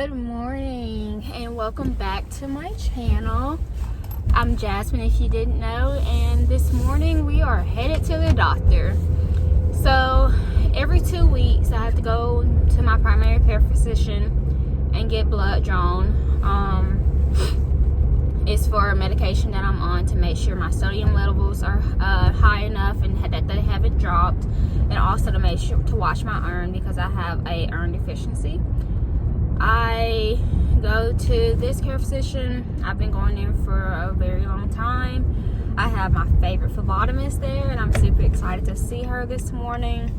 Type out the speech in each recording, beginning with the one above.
Good morning and welcome back to my channel. I'm Jasmine, if you didn't know, and this morning we are headed to the doctor. So every 2 weeks I have to go to my primary care physician and get blood drawn. It's for a medication that I'm on to make sure my sodium levels are high enough and that they haven't dropped, and also to make sure to watch my iron because I have a iron deficiency. I go to this care physician. I've been going there for a very long time. I have my favorite phlebotomist there, and I'm super excited to see her this morning.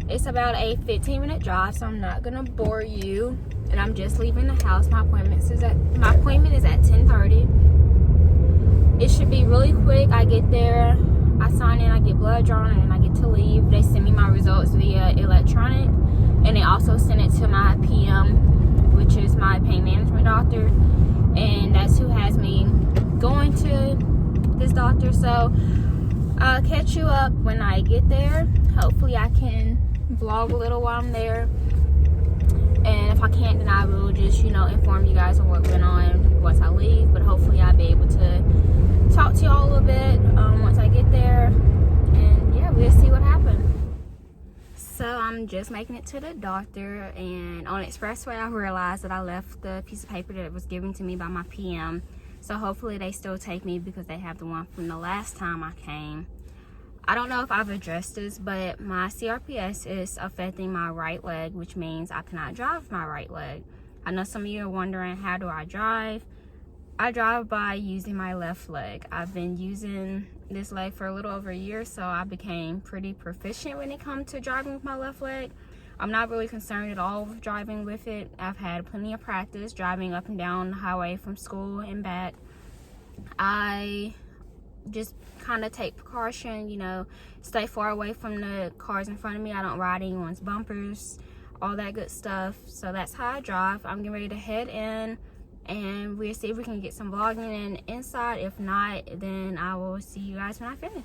It's about a 15-minute drive, so I'm not gonna bore you. And I'm just leaving the house. My appointment is at 10:30. It should be really quick. I get there, I sign in, I get blood drawn, and I get to leave. They send me my results via electronic, and they also send it to my PM, which is my pain management doctor, and that's who has me going to this doctor. So I'll catch you up when I get there. Hopefully I can vlog a little while I'm there, and if I can't, then I will just inform you guys on what went on once I leave. But hopefully I'll be able to talk to y'all a little bit once I get there, and yeah, we'll see what happens. So I'm just making it to the doctor, and on Expressway I realized that I left the piece of paper that was given to me by my PM. So hopefully they still take me because they have the one from the last time I came. I don't know if I've addressed this, but my CRPS is affecting my right leg, which means I cannot drive with my right leg. I know some of you are wondering, how do I drive? I drive by using my left leg. I've been using this leg for a little over a year, so I became pretty proficient when it comes to driving with my left leg. I'm not really concerned at all with driving with it. I've had plenty of practice driving up and down the highway from school and back. I just kind of take precaution, stay far away from the cars in front of me. I don't ride anyone's bumpers, all that good stuff. So that's how I drive. I'm getting ready to head in, and we'll see if we can get some vlogging in inside. If not, then I will see you guys when I finish.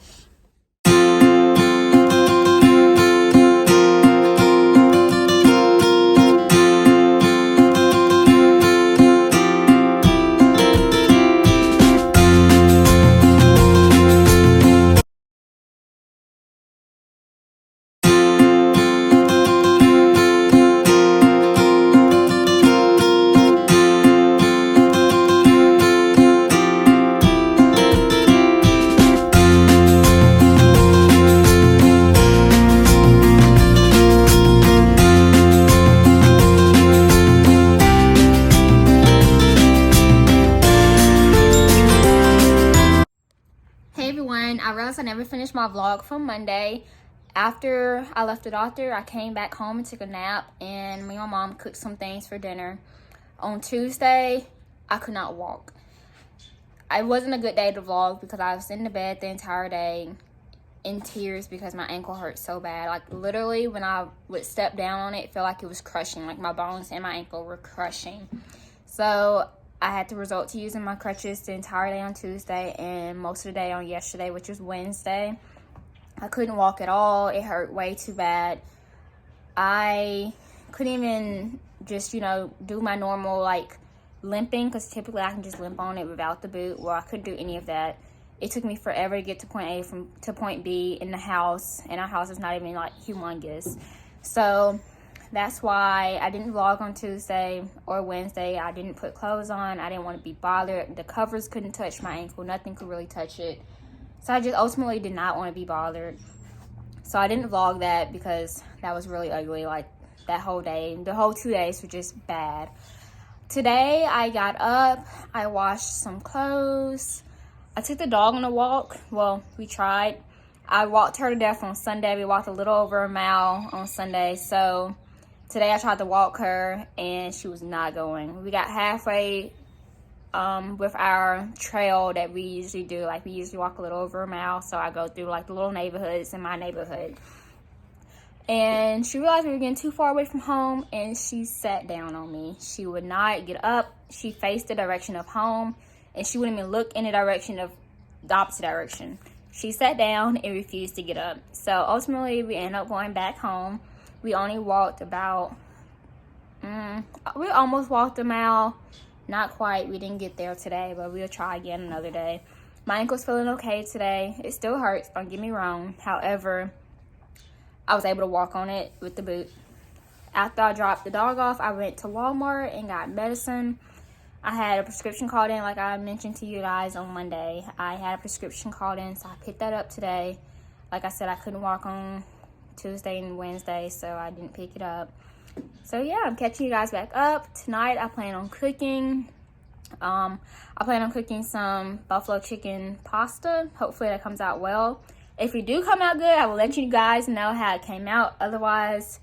Hey everyone, I realized I never finished my vlog from Monday. After I left the doctor, I came back home and took a nap, and me and my mom cooked some things for dinner. On Tuesday, I could not walk. It wasn't a good day to vlog because I was in the bed the entire day in tears because my ankle hurt so bad. Like literally when I would step down on it, it felt like it was crushing. Like my bones and my ankle were crushing. So I had to resort to using my crutches the entire day on Tuesday and most of the day on yesterday, which was Wednesday. I couldn't walk at all. It hurt way too bad. I couldn't even just, do my normal like limping, because typically I can just limp on it without the boot. Well, I couldn't do any of that. It took me forever to get to point A to point B in the house, and our house is not even like humongous. So that's why I didn't vlog on Tuesday or Wednesday. I didn't put clothes on. I didn't want to be bothered. The covers couldn't touch my ankle. Nothing could really touch it. So I just ultimately did not want to be bothered. So I didn't vlog that because that was really ugly. Like that whole day, the whole 2 days were just bad. Today I got up, I washed some clothes. I took the dog on a walk. Well, we tried. I walked her to death on Sunday. We walked a little over a mile on Sunday. So today I tried to walk her and she was not going. We got halfway with our trail that we usually do. Like we usually walk a little over a mile. So I go through like the little neighborhoods in my neighborhood. And she realized we were getting too far away from home, and she sat down on me. She would not get up. She faced the direction of home, and she wouldn't even look in the direction of the opposite direction. She sat down and refused to get up. So ultimately we ended up going back home. We only walked about We almost walked a mile. Not quite. We didn't get there today, but we'll try again another day. My ankle's feeling okay today. It still hurts, don't get me wrong. However, I was able to walk on it with the boot. After I dropped the dog off, I went to Walmart and got medicine. I had a prescription called in, like I mentioned to you guys on Monday. I had a prescription called in, so I picked that up today. Like I said, I couldn't walk on Tuesday and Wednesday, so I didn't pick it up. So yeah, I'm catching you guys back up. Tonight, I plan on cooking. I plan on cooking some buffalo chicken pasta. Hopefully that comes out well. If it do come out good, I will let you guys know how it came out. Otherwise,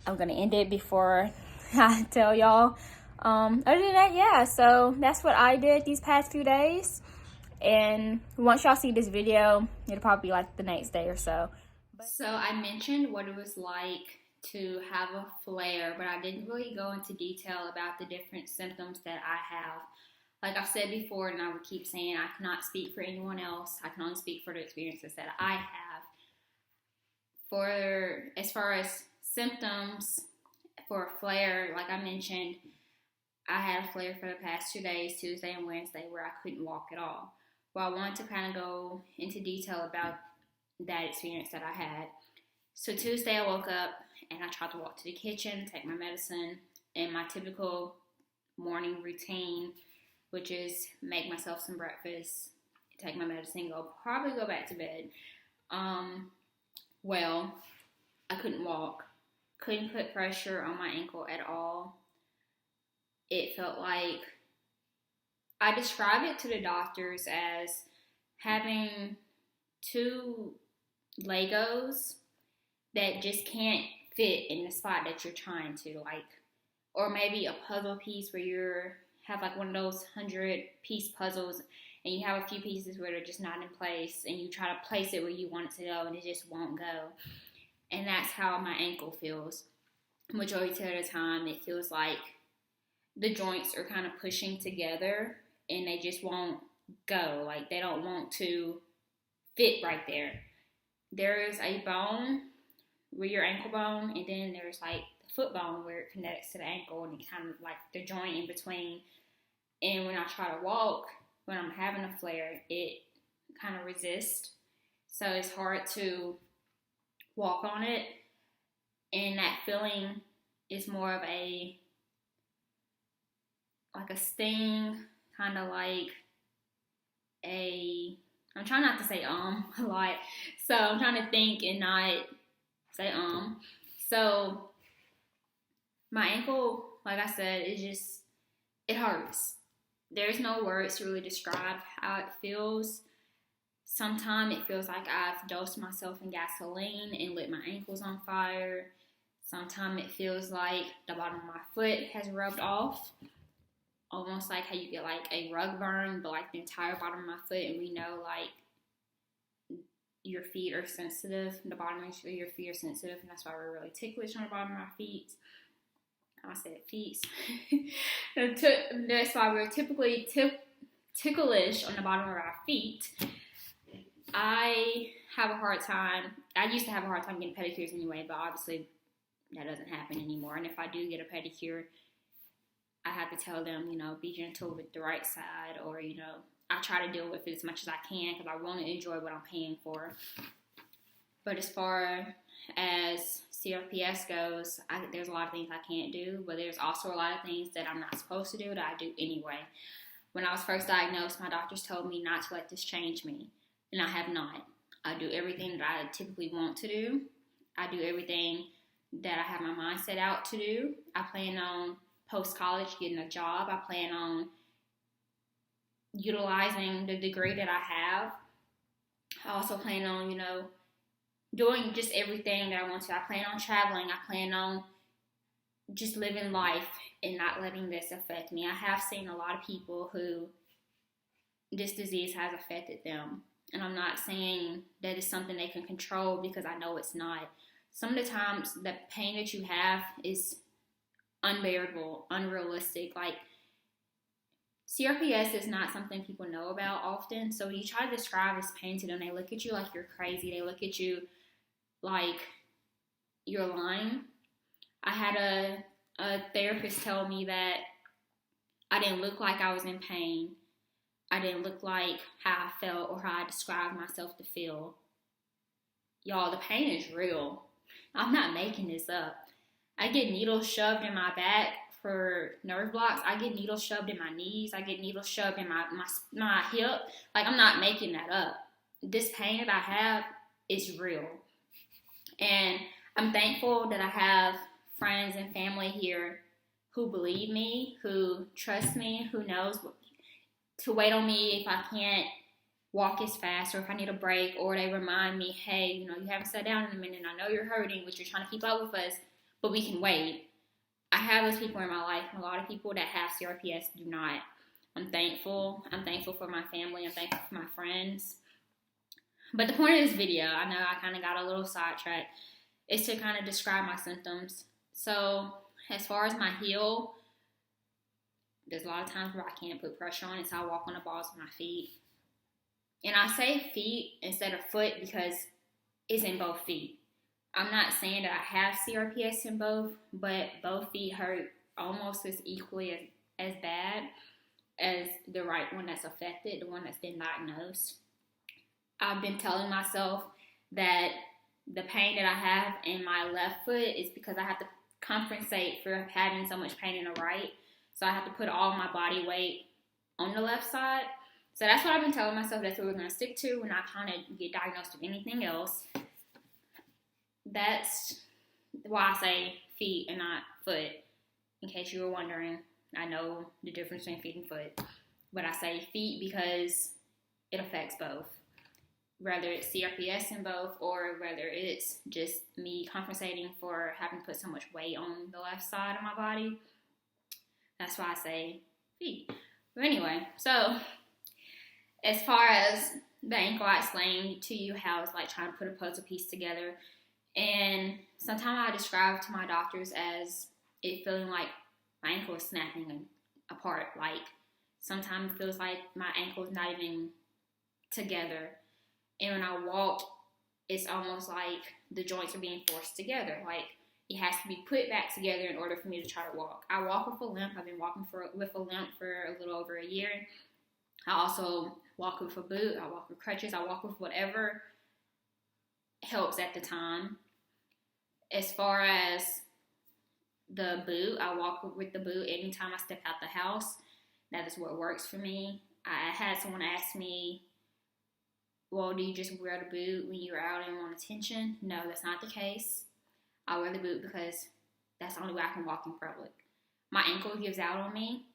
I'm going to end it before I tell y'all. Other than that, yeah, so that's what I did these past few days. And once y'all see this video, it'll probably be like the next day or so. So I mentioned what it was like to have a flare, but I didn't really go into detail about the different symptoms that I have. Like I've said before, and I would keep saying, I cannot speak for anyone else. I can only speak for the experiences that I have. As far as symptoms for a flare, like I mentioned, I had a flare for the past 2 days, Tuesday and Wednesday, where I couldn't walk at all. Well, I wanted to kind of go into detail about that experience that I had. So Tuesday I woke up and I tried to walk to the kitchen, take my medicine, and my typical morning routine, which is make myself some breakfast, take my medicine, probably go back to bed. Well, I couldn't walk, couldn't put pressure on my ankle at all. It felt like, I described it to the doctors as having 2 Legos that just can't fit in the spot that you're trying to, like, or maybe a puzzle piece where you have like one of those 100-piece puzzles and you have a few pieces where they're just not in place and you try to place it where you want it to go and it just won't go. And that's how my ankle feels. Majority of the time, it feels like the joints are kind of pushing together and they just won't go. Like they don't want to fit right there. There is a bone where your ankle bone, and then there's like the foot bone where it connects to the ankle, and it kind of like the joint in between. And when I try to walk, when I'm having a flare, it kind of resists. So it's hard to walk on it. And that feeling is more of a sting, kind of like I'm trying not to say a lot. So I'm trying to think and not say So my ankle, like I said, it hurts. There's no words to really describe how it feels. Sometimes it feels like I've dosed myself in gasoline and lit my ankles on fire. Sometimes it feels like the bottom of my foot has rubbed off. Almost like how you get like a rug burn, but like the entire bottom of my foot. And we know like your feet are sensitive. The bottom of your feet are sensitive. And that's why we're really ticklish on the bottom of our feet. I said feet. That's why we're typically ticklish on the bottom of our feet. I used to have a hard time getting pedicures anyway, but obviously that doesn't happen anymore. And if I do get a pedicure, I have to tell them, be gentle with the right side, or, I try to deal with it as much as I can because I want to enjoy what I'm paying for. But as far as CRPS goes, there's a lot of things I can't do, but there's also a lot of things that I'm not supposed to do that I do anyway. When I was first diagnosed, my doctors told me not to let this change me, and I have not. I do everything that I typically want to do. I do everything that I have my mind set out to do. I plan on post-college getting a job. I plan on utilizing the degree that I have. I also plan on, doing just everything that I want to. I plan on traveling. I plan on just living life and not letting this affect me. I have seen a lot of people who this disease has affected them. And I'm not saying that it's something they can control, because I know it's not. Some of the times the pain that you have is unbearable, unrealistic. Like, CRPS is not something people know about often. So when you try to describe this pain to them, they look at you like you're crazy. They look at you like you're lying. I had a therapist told me that I didn't look like I was in pain. I didn't look like how I felt or how I described myself to feel. Y'all, the pain is real. I'm not making this up. I get needles shoved in my back for nerve blocks. I get needles shoved in my knees. I get needles shoved in my hip. Like, I'm not making that up. This pain that I have is real. And I'm thankful that I have friends and family here who believe me, who trust me, who knows to wait on me if I can't walk as fast or if I need a break, or they remind me, hey, you haven't sat down in a minute. I know you're hurting, but you're trying to keep up with us, but we can wait. I have those people in my life, and a lot of people that have CRPS do not. I'm thankful. I'm thankful for my family. I'm thankful for my friends. But the point of this video, I know I kind of got a little sidetracked, is to kind of describe my symptoms. So as far as my heel, there's a lot of times where I can't put pressure on it, so I walk on the balls with my feet. And I say feet instead of foot because it's in both feet. I'm not saying that I have CRPS in both, but both feet hurt almost as equally as bad as the right one that's affected, the one that's been diagnosed. I've been telling myself that the pain that I have in my left foot is because I have to compensate for having so much pain in the right. So I have to put all my body weight on the left side. So that's what I've been telling myself. That's what we're going to stick to when I kind of get diagnosed with anything else. That's why I say feet and not foot. In case you were wondering, I know the difference between feet and foot. But I say feet because it affects both. Whether it's CRPS in both or whether it's just me compensating for having put so much weight on the left side of my body. That's why I say feet. But anyway, so as far as the ankle, I explained to you how it's like trying to put a puzzle piece together. And sometimes I describe to my doctors as it feeling like my ankle is snapping apart. Like sometimes it feels like my ankle is not even together. And when I walk, it's almost like the joints are being forced together. Like it has to be put back together in order for me to try to walk. I walk with a limp. I've been walking with a limp for a little over a year. I also walk with a boot. I walk with crutches. I walk with whatever helps at the time. As far as the boot, I walk with the boot anytime I step out the house. That is what works for me. I had someone ask me, well, do you just wear the boot when you're out and want attention? No, that's not the case. I wear the boot because that's the only way I can walk in public. My ankle gives out on me.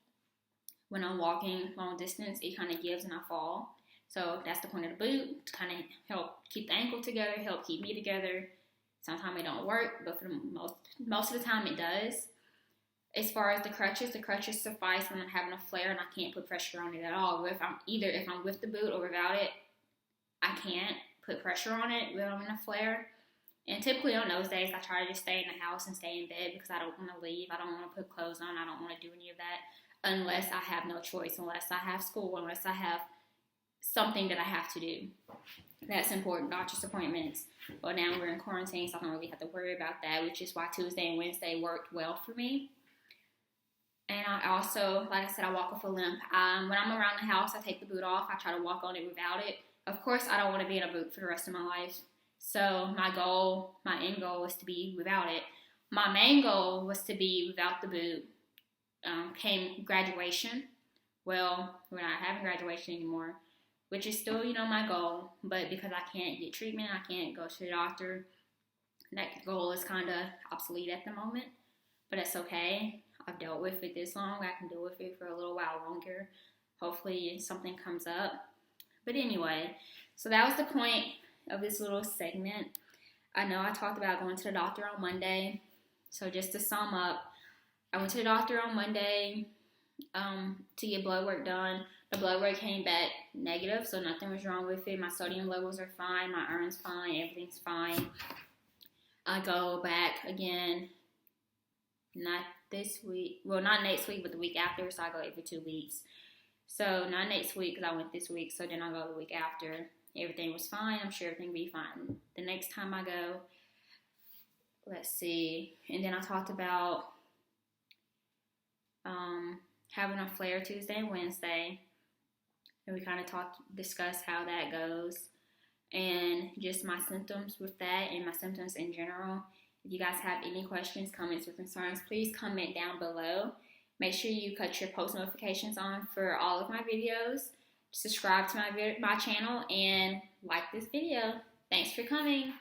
When I'm walking long distance, it kind of gives and I fall. So that's the point of the boot, to kind of help keep the ankle together, help keep me together. Sometimes it don't work, but for the most of the time it does. As far as the crutches suffice when I'm having a flare and I can't put pressure on it at all. If I'm with the boot or without it, I can't put pressure on it when I'm in a flare. And typically on those days, I try to just stay in the house and stay in bed because I don't want to leave. I don't want to put clothes on. I don't want to do any of that unless I have no choice, unless I have school, unless I have something that I have to do. That's important, doctor's appointments. Well, now we're in quarantine, so I don't really have to worry about that, which is why Tuesday and Wednesday worked well for me. And I also, like I said, I walk with a limp. When I'm around the house, I take the boot off. I try to walk on it without it. Of course, I don't want to be in a boot for the rest of my life. So my end goal is to be without it. My main goal was to be without the boot. Came graduation. Well, we're not having graduation anymore, which is still, my goal. But because I can't get treatment, I can't go to the doctor, that goal is kind of obsolete at the moment. But it's okay. I've dealt with it this long. I can deal with it for a little while longer. Hopefully something comes up. But anyway, so that was the point of this little segment. I know I talked about going to the doctor on Monday. So just to sum up, I went to the doctor on Monday to get blood work done. The blood work came back negative, so nothing was wrong with it. My sodium levels are fine. My iron's fine. Everything's fine. I go back again, not this week. Well, not next week, but the week after. So I go every 2 weeks. So not next week because I went this week. So then I go the week after. Everything was fine. I'm sure everything will be fine. The next time I go, let's see. And then I talked about having a flare Tuesday and Wednesday, and we kind of discuss how that goes, and just my symptoms with that and my symptoms in general. If you guys have any questions, comments, or concerns, please comment down below. Make sure you cut your post notifications on for all of my videos. Subscribe to my channel and like this video. Thanks for coming.